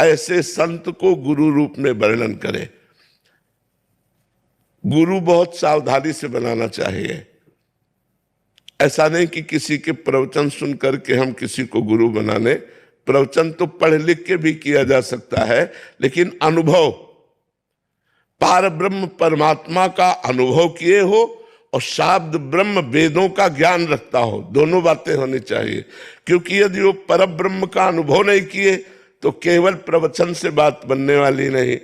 ऐसे संत को गुरु रूप में वर्णन करे। गुरु बहुत सावधानी से बनाना चाहिए। ऐसा नहीं कि किसी के प्रवचन सुन करके हम किसी को गुरु बनाने। प्रवचन तो पढ़ लिख के भी किया जा सकता है, लेकिन अनुभव, पार ब्रह्म परमात्मा का अनुभव किए हो और शाब्द ब्रह्म वेदों का ज्ञान रखता हो, दोनों बातें होनी चाहिए। क्योंकि यदि वो पर ब्रह्म का अनुभव नहीं किए तो केवल प्रवचन से बात बनने वाली नहीं,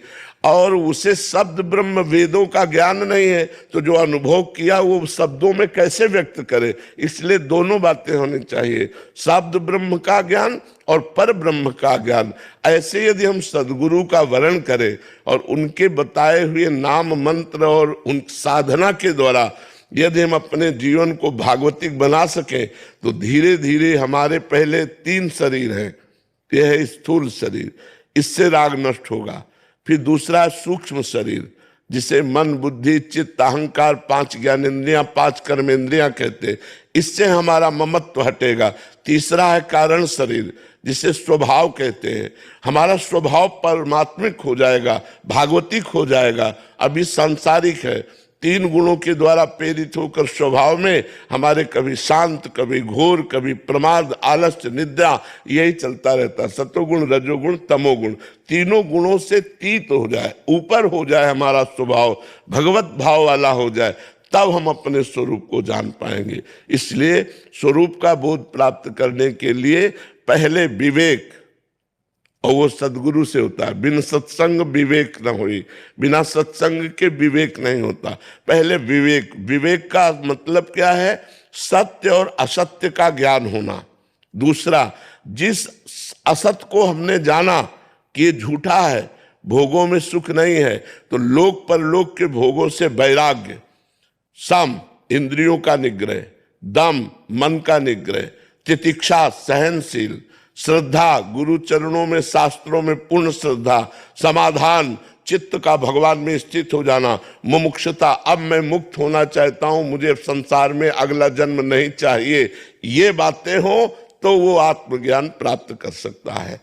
और उसे शब्द ब्रह्म वेदों का ज्ञान नहीं है तो जो अनुभव किया वो शब्दों में कैसे व्यक्त करे। इसलिए दोनों बातें होनी चाहिए, शब्द ब्रह्म का ज्ञान और पर ब्रह्म का ज्ञान। ऐसे यदि हम सदगुरु का वर्णन करें और उनके बताए हुए नाम मंत्र और उन साधना के द्वारा यदि हम अपने जीवन को भागवतिक बना सकें तो धीरे धीरे हमारे पहले 3 शरीर हैं। यह है स्थूल शरीर, इससे राग नष्ट होगा। फिर दूसरा सूक्ष्म शरीर जिसे मन बुद्धि चित्त अहंकार 5 ज्ञानेंद्रियां 5 कर्मेंद्रियां कहते, इससे हमारा ममत्व हटेगा। तीसरा है कारण शरीर जिसे स्वभाव कहते हैं, हमारा स्वभाव परमात्मिक हो जाएगा, भागवतिक हो जाएगा। अभी सांसारिक है, 3 गुणों के द्वारा प्रेरित होकर स्वभाव में हमारे कभी शांत कभी घोर कभी प्रमाद आलस्य निद्रा यही चलता रहता। सतोगुण रजोगुण तमोगुण, तीनों गुणों से तीत हो जाए, ऊपर हो जाए हमारा स्वभाव, भगवत भाव वाला हो जाए, तब हम अपने स्वरूप को जान पाएंगे। इसलिए स्वरूप का बोध प्राप्त करने के लिए पहले विवेक, और वो सदगुरु से होता है। बिन सत्संग विवेक न हुई, बिना सत्संग के विवेक नहीं होता। पहले विवेक, विवेक का मतलब क्या है? सत्य और असत्य का ज्ञान होना। दूसरा, जिस असत को हमने जाना कि ये झूठा है, भोगों में सुख नहीं है, तो लोक परलोक के भोगों से वैराग्य। सम, इंद्रियों का निग्रह। दम, मन का निग्रह। तितिक्षा, सहनशील। श्रद्धा, गुरु चरणों में शास्त्रों में पूर्ण श्रद्धा। समाधान, चित्त का भगवान में स्थित हो जाना। मुमुक्षुता, अब मैं मुक्त होना चाहता हूं, मुझे संसार में अगला जन्म नहीं चाहिए। ये बातें हो तो वो आत्मज्ञान प्राप्त कर सकता है।